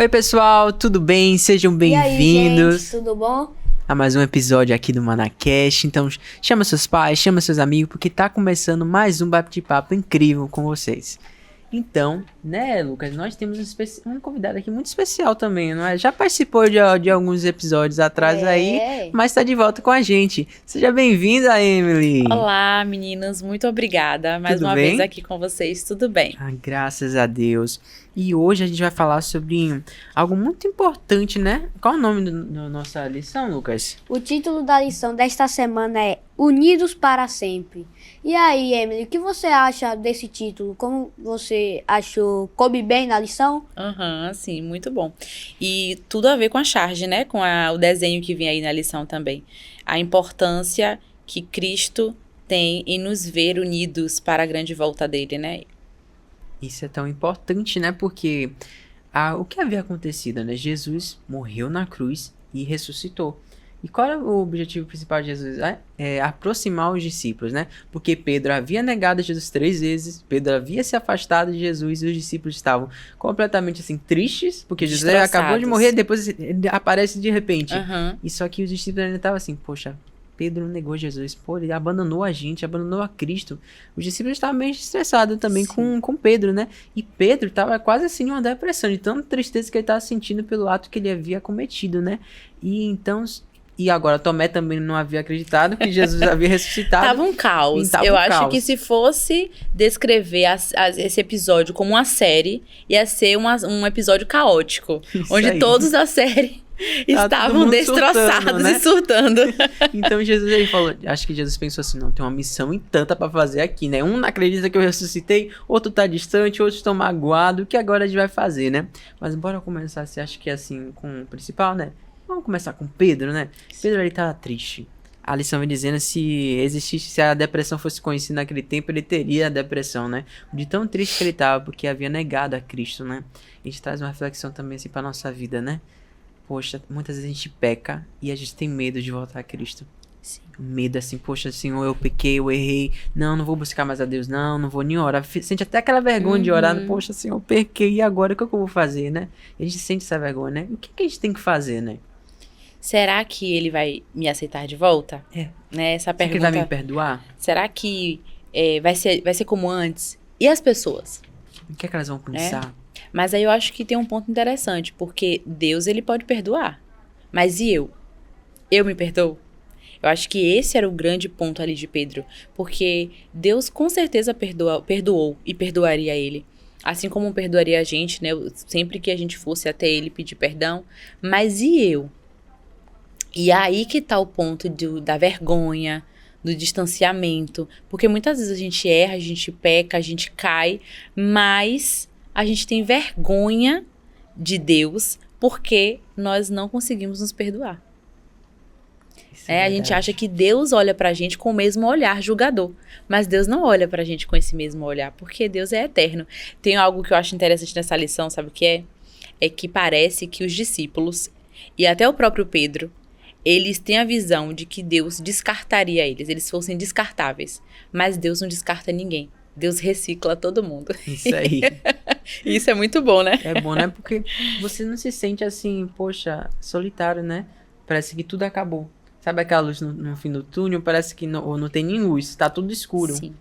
Oi, pessoal, tudo bem? Sejam E aí, bem-vindos gente, tudo bom? a mais um episódio aqui do Manacast. Então, chama seus pais, chama seus amigos, porque tá começando mais um bate-papo incrível com vocês. Então, né, Lucas, nós temos um convidado aqui muito especial também, não é? Já participou de alguns episódios atrás aí, mas tá de volta com a gente. Seja bem-vinda, Emily. Olá, meninas, muito obrigada. Mais Tudo uma bem? vez aqui com vocês, tudo bem? Ah, graças a Deus. E hoje a gente vai falar sobre algo muito importante, né? Qual é o nome da nossa lição, Lucas? O título da lição desta semana é Unidos para Sempre. E aí, Emily, o que você acha desse título? Como você achou? Coube bem na lição? Aham, sim, muito bom. E tudo a ver com a charge, né? Com o desenho que vem aí na lição também. A importância que Cristo tem em nos ver unidos para a grande volta dele, né? Isso é tão importante, né? Porque o que havia acontecido, né? Jesus morreu na cruz e ressuscitou. E qual era o objetivo principal de Jesus? É aproximar os discípulos, né? Porque Pedro havia negado Jesus 3 vezes, Pedro havia se afastado de Jesus e os discípulos estavam completamente assim tristes, porque Jesus acabou de morrer, depois ele aparece de repente. Aham. E só que os discípulos ainda estavam assim, poxa, Pedro negou Jesus, pô, ele abandonou a gente, abandonou a Cristo. Os discípulos estavam meio estressados também com Pedro, né? E Pedro estava quase assim em uma depressão, de tanta tristeza que ele estava sentindo pelo ato que ele havia cometido, né? E então... E agora Tomé também não havia acreditado que Jesus havia ressuscitado. Tava um caos. Tava Eu um acho caos. que se fosse descrever esse episódio como uma série, ia ser um episódio caótico. Isso onde aí. todos da série todo estavam mundo destroçados surtando, né? e surtando. Então Jesus ele falou, acho que Jesus pensou assim, não, tem uma missão em tanta pra fazer aqui, né? Um não acredita que eu ressuscitei, outro tá distante, outros estão magoados, o que agora a gente vai fazer, né? Mas bora começar, você acha que é assim com o principal, né? Vamos começar com Pedro, né? Pedro ele tava triste. A lição vem dizendo se a depressão fosse conhecida naquele tempo, ele teria a depressão, né? De tão triste que ele tava, porque havia negado a Cristo, né? A gente traz uma reflexão também assim pra nossa vida, né? Poxa, muitas vezes a gente peca e a gente tem medo de voltar a Cristo. Sim. Medo assim, poxa, Senhor, eu pequei, eu errei. Não vou buscar mais a Deus, não vou nem orar. Sente até aquela vergonha de orar. Poxa, Senhor, eu pequei, e agora o que eu vou fazer, né? A gente sente essa vergonha, né? O que a gente tem que fazer, né? Será que ele vai me aceitar de volta? Né, essa Será que ele pergunta. vai me perdoar? Será que vai ser como antes? E as pessoas? O que é que elas vão pensar? Mas aí eu acho que tem um ponto interessante, porque Deus, ele pode perdoar. Mas e eu? Eu me perdoo? Eu acho que esse era o grande ponto ali de Pedro, porque Deus com certeza perdoou e perdoaria ele. Assim como perdoaria a gente, né? Sempre que a gente fosse até ele pedir perdão. Mas e eu? E aí que tá o ponto da vergonha, do distanciamento. Porque muitas vezes a gente erra, a gente peca, a gente cai, mas a gente tem vergonha de Deus porque nós não conseguimos nos perdoar. Isso é A gente verdade. acha que Deus olha pra gente com o mesmo olhar julgador. Mas Deus não olha pra gente com esse mesmo olhar, porque Deus é eterno. Tem algo que eu acho interessante nessa lição, sabe o que é? É que parece que os discípulos, e até o próprio Pedro, eles têm a visão de que Deus descartaria eles fossem descartáveis. Mas Deus não descarta ninguém. Deus recicla todo mundo. Isso aí. E isso é muito bom, né? É bom, né? Porque você não se sente assim, poxa, solitário, né? Parece que tudo acabou. Sabe aquela luz no fim do túnel? Parece que não tem nem luz, tá tudo escuro. Sim.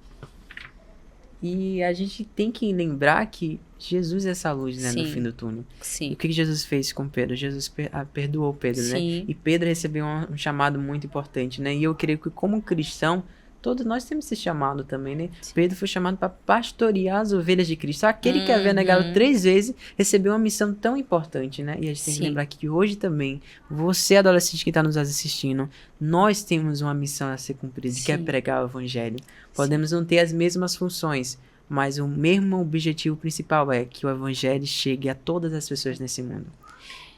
E a gente tem que lembrar que Jesus é essa luz, né, no Sim. fim do túnel. E Sim. o que Jesus fez com Pedro? Jesus perdoou Pedro, né? Sim. E Pedro recebeu um chamado muito importante, né? E eu creio que como cristão, todos nós temos esse chamado também, né? Sim. Pedro foi chamado para pastorear as ovelhas de Cristo. Aquele que havia negado 3 vezes, recebeu uma missão tão importante, né? E a gente tem que Sim. lembrar que hoje também, você adolescente que está nos assistindo, nós temos uma missão a ser cumprida, que é Sim. pregar o evangelho. Podemos não ter as mesmas funções, mas o mesmo objetivo principal é que o evangelho chegue a todas as pessoas nesse mundo.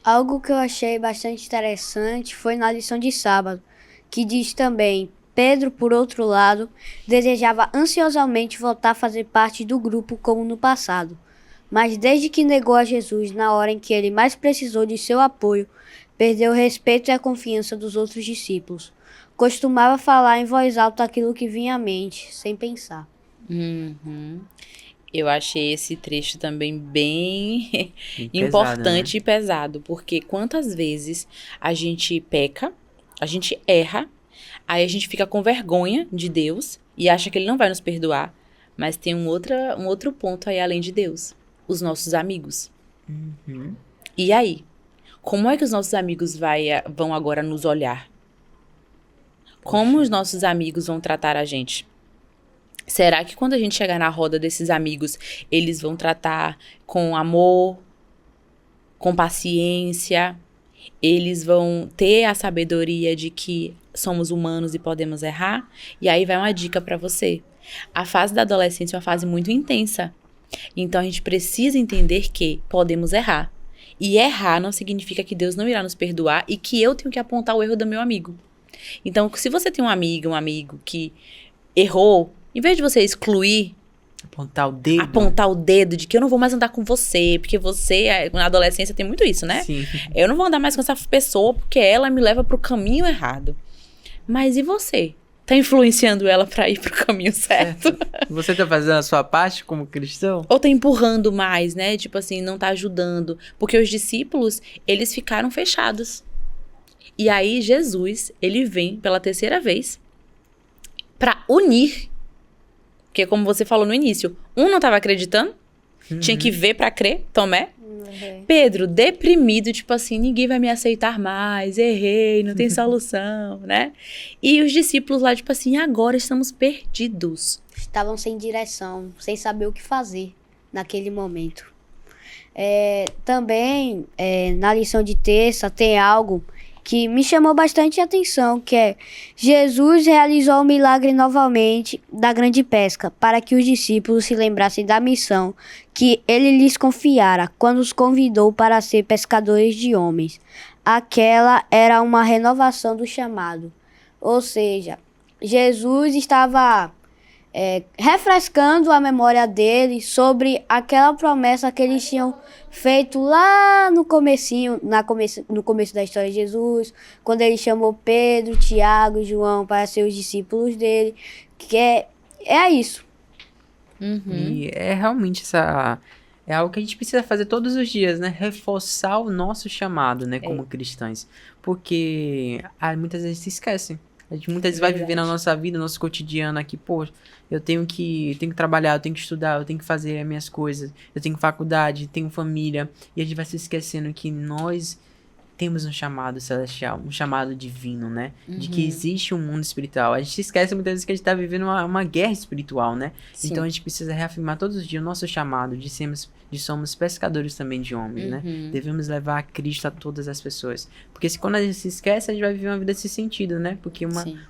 Algo que eu achei bastante interessante foi na lição de sábado, que diz também: Pedro, por outro lado, desejava ansiosamente voltar a fazer parte do grupo como no passado. Mas desde que negou a Jesus na hora em que ele mais precisou de seu apoio, perdeu o respeito e a confiança dos outros discípulos. Costumava falar em voz alta aquilo que vinha à mente, sem pensar. Uhum. Eu achei esse trecho também bem Bem importante pesado, e pesado, porque quantas vezes a gente peca, a gente erra, aí a gente fica com vergonha de Deus e acha que ele não vai nos perdoar, mas tem um outro ponto aí além de Deus, os nossos amigos. né? Uhum. E aí? Como é que os nossos amigos vão agora nos olhar? Como os nossos amigos vão tratar a gente? Será que quando a gente chegar na roda desses amigos, eles vão tratar com amor, com paciência? Eles vão ter a sabedoria de que somos humanos e podemos errar? E aí vai uma dica pra você. A fase da adolescência é uma fase muito intensa. Então a gente precisa entender que podemos errar. E errar não significa que Deus não irá nos perdoar e que eu tenho que apontar o erro do meu amigo. Então, se você tem um amigo que errou, em vez de você excluir, apontar o dedo de que eu não vou mais andar com você, porque você, na adolescência tem muito isso, né? Sim. Eu não vou andar mais com essa pessoa porque ela me leva pro caminho errado. Mas e você? Tá influenciando ela pra ir pro caminho certo? Você tá fazendo a sua parte como cristão? Ou tá empurrando mais, né? Tipo assim, não tá ajudando. Porque os discípulos, eles ficaram fechados. E aí Jesus, ele vem pela terceira vez pra unir. Porque como você falou no início, um não tava acreditando, tinha que ver pra crer, Tomé. Pedro, deprimido, tipo assim, ninguém vai me aceitar mais, errei, não tem solução, né? E os discípulos lá, tipo assim, agora estamos perdidos. Estavam sem direção, sem saber o que fazer naquele momento. Também, na lição de terça, tem algo que me chamou bastante atenção, que é Jesus realizou o milagre novamente da grande pesca, para que os discípulos se lembrassem da missão que ele lhes confiara quando os convidou para ser pescadores de homens. Aquela era uma renovação do chamado. Ou seja, Jesus estava refrescando a memória dele sobre aquela promessa que eles tinham feito lá no comecinho, no começo da história de Jesus, quando ele chamou Pedro, Tiago e João para ser os discípulos dele, que é isso. E é realmente é algo que a gente precisa fazer todos os dias, né? Reforçar o nosso chamado, né? Como cristãos. Porque muitas vezes se esquecem. A gente muitas vezes vai viver na nossa vida, no nosso cotidiano aqui, pô, eu tenho que trabalhar, eu tenho que estudar, eu tenho que fazer as minhas coisas, eu tenho faculdade, tenho família, e a gente vai se esquecendo que nós temos um chamado celestial, um chamado divino, né? De que existe um mundo espiritual. A gente se esquece muitas vezes que a gente tá vivendo uma guerra espiritual, né? Sim. Então a gente precisa reafirmar todos os dias o nosso chamado de somos pescadores também de homens, né? Devemos levar a Cristo a todas as pessoas. Porque quando a gente se esquece, a gente vai viver uma vida sem sentido, né? Porque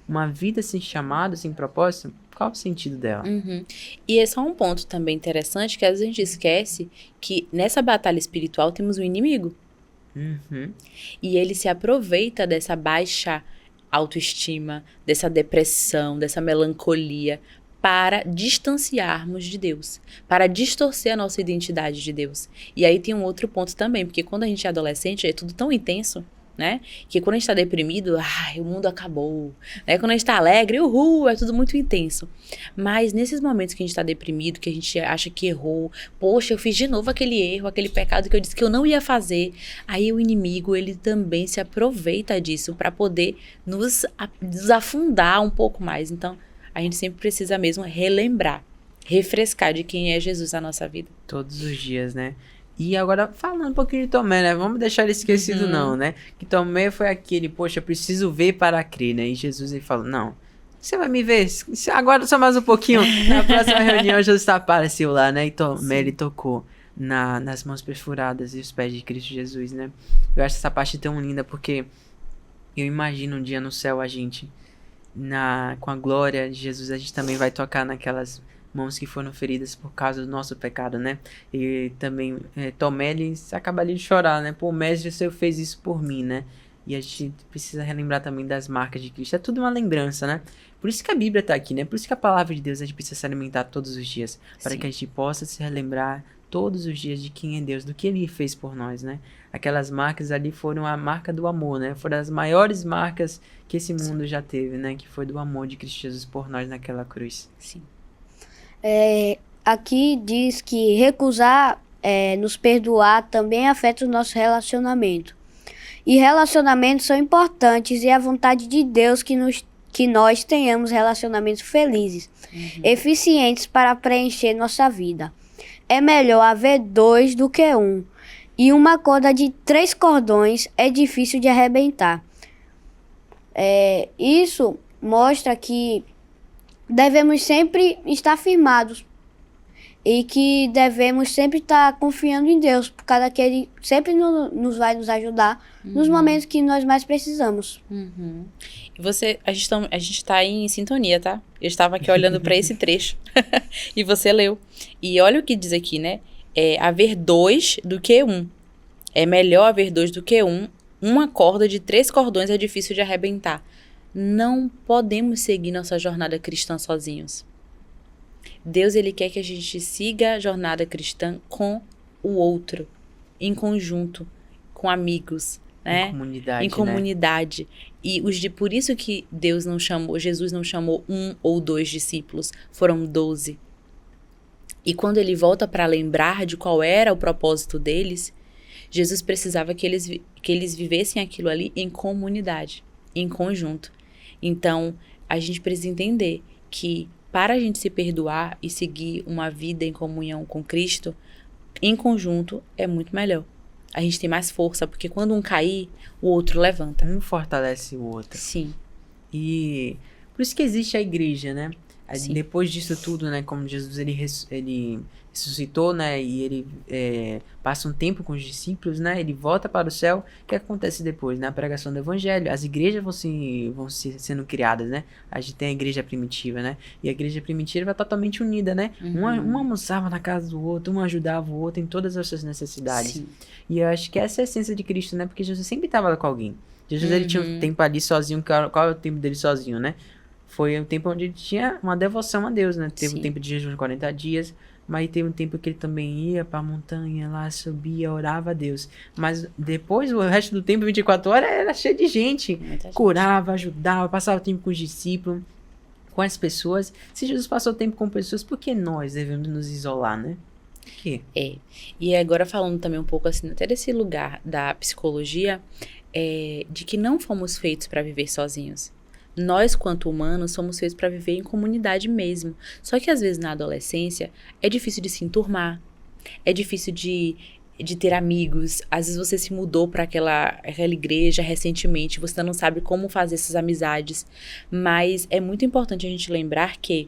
uma vida sem chamado, sem propósito, qual o sentido dela? E esse é um ponto também interessante, que às vezes a gente esquece que nessa batalha espiritual temos um inimigo. E ele se aproveita dessa baixa autoestima, dessa depressão, dessa melancolia, para distanciarmos de Deus, para distorcer a nossa identidade de Deus. E aí tem um outro ponto também, porque quando a gente é adolescente é tudo tão intenso, né? Que quando a gente tá deprimido, o mundo acabou. Né? Quando a gente tá alegre, é tudo muito intenso. Mas nesses momentos que a gente tá deprimido, que a gente acha que errou, poxa, eu fiz de novo aquele erro, aquele pecado que eu disse que eu não ia fazer. Aí o inimigo, ele também se aproveita disso para poder nos afundar um pouco mais. Então, a gente sempre precisa mesmo relembrar, refrescar de quem é Jesus na nossa vida. Todos os dias, né? E agora, falando um pouquinho de Tomé, né? Vamos deixar ele esquecido não, né? Que Tomé foi aquele, poxa, preciso ver para crer, né? E Jesus, ele falou, não, você vai me ver, agora só mais um pouquinho. Na próxima reunião, Jesus apareceu lá, né? E Tomé, ele tocou nas mãos perfuradas e os pés de Cristo Jesus, né? Eu acho essa parte tão linda, porque eu imagino um dia no céu a gente, com a glória de Jesus, a gente também vai tocar naquelas mãos que foram feridas por causa do nosso pecado, né? E também Tomé, ele acabaria de chorar, né? Pô, mestre, o Senhor fez isso por mim, né? E a gente precisa relembrar também das marcas de Cristo. É tudo uma lembrança, né? Por isso que a Bíblia tá aqui, né? Por isso que a palavra de Deus a gente precisa se alimentar todos os dias. Para que a gente possa se relembrar todos os dias de quem é Deus, do que Ele fez por nós, né? Aquelas marcas ali foram a marca do amor, né? Foram as maiores marcas que esse mundo já teve, né? Que foi do amor de Cristo Jesus por nós naquela cruz. Sim. aqui diz que recusar nos perdoar também afeta o nosso relacionamento. E relacionamentos são importantes e é a vontade de Deus que nós tenhamos relacionamentos felizes, eficientes para preencher nossa vida. É melhor haver 2 do que 1. E uma corda de 3 cordões é difícil de arrebentar. Isso mostra que devemos sempre estar firmados e que devemos sempre estar confiando em Deus, por causa que Ele sempre nos vai nos ajudar nos momentos que nós mais precisamos. E a gente tá em sintonia, tá? Eu estava aqui olhando para esse trecho e você leu. E olha o que diz aqui, né? É haver 2 do que 1. É melhor haver 2 do que 1. Uma corda de 3 cordões é difícil de arrebentar. Não podemos seguir nossa jornada cristã sozinhos. Deus, Ele quer que a gente siga a jornada cristã com o outro, em conjunto, com amigos, né? Em comunidade. E por isso que Jesus não chamou 1 ou 2 discípulos, foram 12. E quando Ele volta para lembrar de qual era o propósito deles, Jesus precisava que eles vivessem aquilo ali em comunidade, em conjunto. Então, a gente precisa entender que para a gente se perdoar e seguir uma vida em comunhão com Cristo, em conjunto, é muito melhor. A gente tem mais força, porque quando um cair, o outro levanta. Um fortalece o outro. Sim. E por isso que existe a igreja, né? Sim. Depois disso tudo, né? Como Jesus ele ressuscitou, né? E ele passa um tempo com os discípulos, né? Ele volta para o céu. O que acontece depois? Na pregação do evangelho, as igrejas vão sendo criadas, né? A gente tem a igreja primitiva, né? E a igreja primitiva é totalmente unida, né? Uma almoçava na casa do outro, um ajudava o outro em todas as suas necessidades. Sim. E eu acho que essa é a essência de Cristo, né? Porque Jesus sempre estava com alguém. Jesus ele tinha um tempo ali sozinho. Qual é o tempo dele sozinho, né? Foi um tempo onde ele tinha uma devoção a Deus, né? Teve um tempo de jejum de 40 dias, mas teve um tempo que ele também ia pra montanha lá, subia, orava a Deus. Mas depois, o resto do tempo, 24 horas, era cheio de gente. Curava, ajudava, passava tempo com os discípulos, com as pessoas. Se Jesus passou tempo com pessoas, por que nós devemos nos isolar, né? Por quê? E agora falando também um pouco assim, até desse lugar da psicologia, de que não fomos feitos para viver sozinhos. Nós, quanto humanos, somos feitos para viver em comunidade mesmo. Só que, às vezes, na adolescência, é difícil de se enturmar. É difícil de ter amigos. Às vezes, você se mudou para aquela igreja recentemente. Você não sabe como fazer essas amizades. Mas é muito importante a gente lembrar que,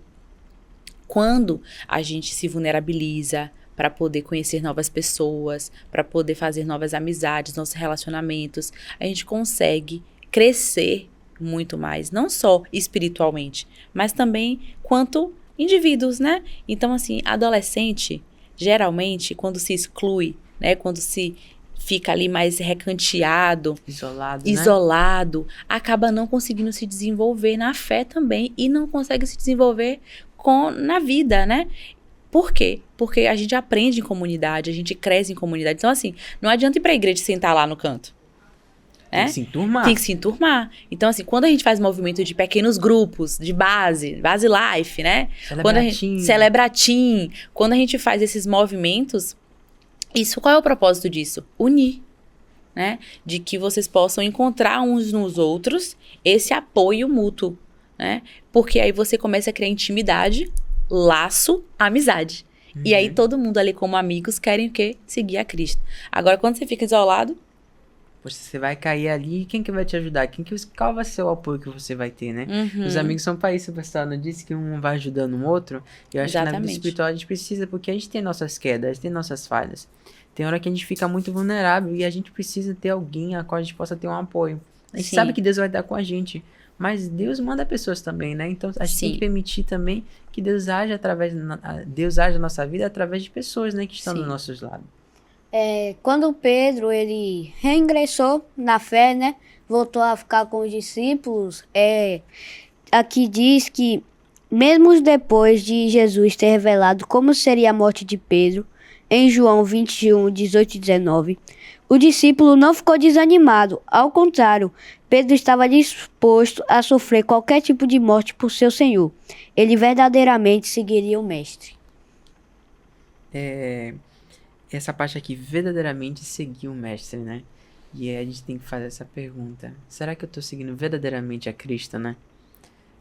quando a gente se vulnerabiliza para poder conhecer novas pessoas, para poder fazer novas amizades, nossos relacionamentos, a gente consegue crescer muito mais, não só espiritualmente, mas também quanto indivíduos, né? Então, assim, adolescente, geralmente, quando se exclui, né? Quando se fica ali mais recanteado, isolado, acaba não conseguindo se desenvolver na fé também e não consegue se desenvolver na vida, né? Por quê? Porque a gente aprende em comunidade, a gente cresce em comunidade. Então, assim, não adianta ir pra igreja e sentar lá no canto. Tem que se enturmar. Tem que se enturmar. Então, assim, quando a gente faz movimento de pequenos grupos, de base life, né? Celebratim. Quando a gente faz esses movimentos, qual é o propósito disso? Unir, né? De que vocês possam encontrar uns nos outros esse apoio mútuo, né? Porque aí você começa a criar intimidade, laço, amizade. E aí todo mundo ali como amigos querem o quê? Seguir a Cristo. Agora, quando você fica isolado, você vai cair ali, quem que vai te ajudar? Qual vai ser o apoio que você vai ter, né? Os amigos são para isso, pessoal. Não disse que um vai ajudando o outro. Eu acho que na vida espiritual a gente precisa, porque a gente tem nossas quedas, a gente tem nossas falhas. Tem hora que a gente fica muito vulnerável e a gente precisa ter alguém a qual a gente possa ter um apoio. A gente sabe que Deus vai dar com a gente, mas Deus manda pessoas também, né? Então a gente tem que permitir também que Deus age na nossa vida através de pessoas, né? Que estão dos nossos lados. Quando Pedro ele reingressou na fé, né, voltou a ficar com os discípulos, aqui diz que mesmo depois de Jesus ter revelado como seria a morte de Pedro, em João 21, 18 e 19, o discípulo não ficou desanimado, ao contrário, Pedro estava disposto a sofrer qualquer tipo de morte por seu Senhor. Ele verdadeiramente seguiria o Mestre. essa parte aqui, verdadeiramente seguir o mestre, né? E aí a gente tem que fazer essa pergunta. Será que eu tô seguindo verdadeiramente a Cristo, né?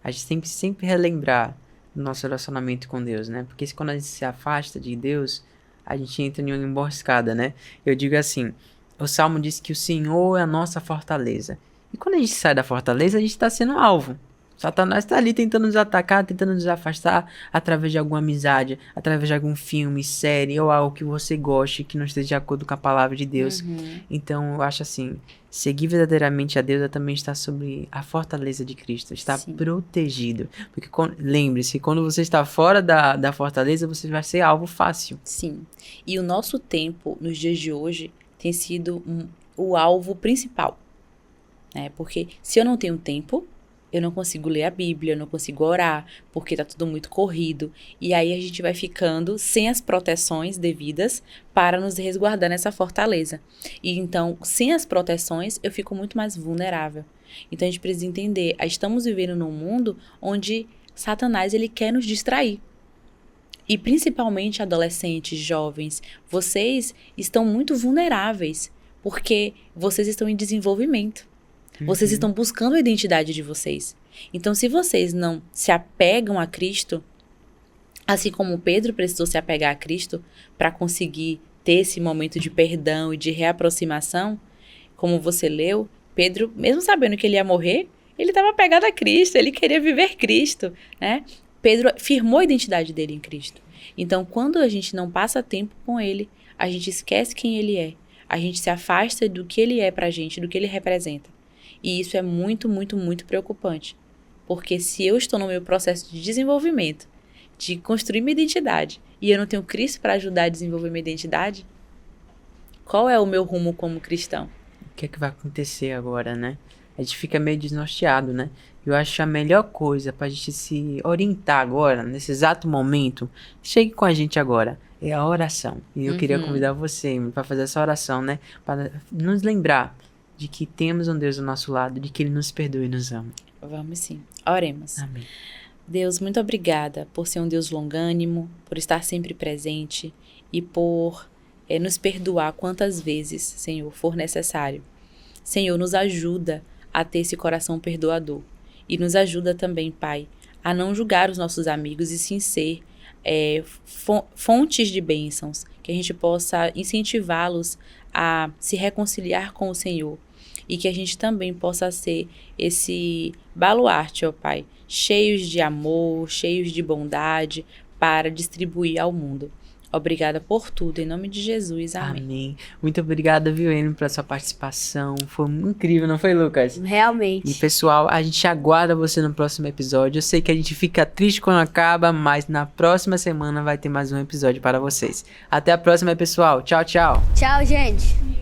A gente tem que sempre relembrar do nosso relacionamento com Deus, né? Porque quando a gente se afasta de Deus, a gente entra em uma emboscada, né? Eu digo assim, o Salmo diz que o Senhor é a nossa fortaleza. E quando a gente sai da fortaleza, a gente está sendo alvo. Satanás está ali tentando nos atacar, tentando nos afastar através de alguma amizade, através de algum filme, série ou algo que você goste, que não esteja de acordo com a palavra de Deus. Então, eu acho assim, seguir verdadeiramente a Deus é também estar sobre a fortaleza de Cristo, estar protegido. Porque lembre-se, quando você está fora da fortaleza, você vai ser alvo fácil. Sim. E o nosso tempo, nos dias de hoje, tem sido o alvo principal. Porque se eu não tenho tempo, eu não consigo ler a Bíblia, eu não consigo orar, porque tá tudo muito corrido. E aí a gente vai ficando sem as proteções devidas para nos resguardar nessa fortaleza. E então, sem as proteções, eu fico muito mais vulnerável. Então a gente precisa entender, estamos vivendo num mundo onde Satanás ele quer nos distrair. E principalmente adolescentes, jovens, vocês estão muito vulneráveis, porque vocês estão em desenvolvimento. Vocês estão buscando a identidade de vocês. Então, se vocês não se apegam a Cristo, assim como Pedro precisou se apegar a Cristo para conseguir ter esse momento de perdão e de reaproximação, como você leu, Pedro, mesmo sabendo que ele ia morrer, ele estava apegado a Cristo, ele queria viver Cristo, né? Pedro firmou a identidade dele em Cristo. Então, quando a gente não passa tempo com ele, a gente esquece quem ele é. A gente se afasta do que ele é pra gente, do que ele representa. E isso é muito, muito, muito preocupante. Porque se eu estou no meu processo de desenvolvimento, de construir minha identidade, e eu não tenho Cristo para ajudar a desenvolver minha identidade, qual é o meu rumo como cristão? O que é que vai acontecer agora, né? A gente fica meio desnorteado, né? Eu acho a melhor coisa pra gente se orientar agora, nesse exato momento, chegue com a gente agora, é a oração. E eu queria convidar você para fazer essa oração, né? Para nos lembrar de que temos um Deus do nosso lado, de que Ele nos perdoa e nos ama. Vamos sim. Oremos. Amém. Deus, muito obrigada por ser um Deus longânimo, por estar sempre presente e por nos perdoar quantas vezes, Senhor, for necessário. Senhor, nos ajuda a ter esse coração perdoador. E nos ajuda também, Pai, a não julgar os nossos amigos e sim ser fontes de bênçãos, que a gente possa incentivá-los a se reconciliar com o Senhor. E que a gente também possa ser esse baluarte, ó Pai, cheios de amor, cheios de bondade, para distribuir ao mundo. Obrigada por tudo, em nome de Jesus, amém. Amém. Muito obrigada, viu, Amy, pela sua participação. Foi incrível, não foi, Lucas? Realmente. E, pessoal, a gente aguarda você no próximo episódio. Eu sei que a gente fica triste quando acaba, mas na próxima semana vai ter mais um episódio para vocês. Até a próxima, pessoal. Tchau, tchau. Tchau, gente.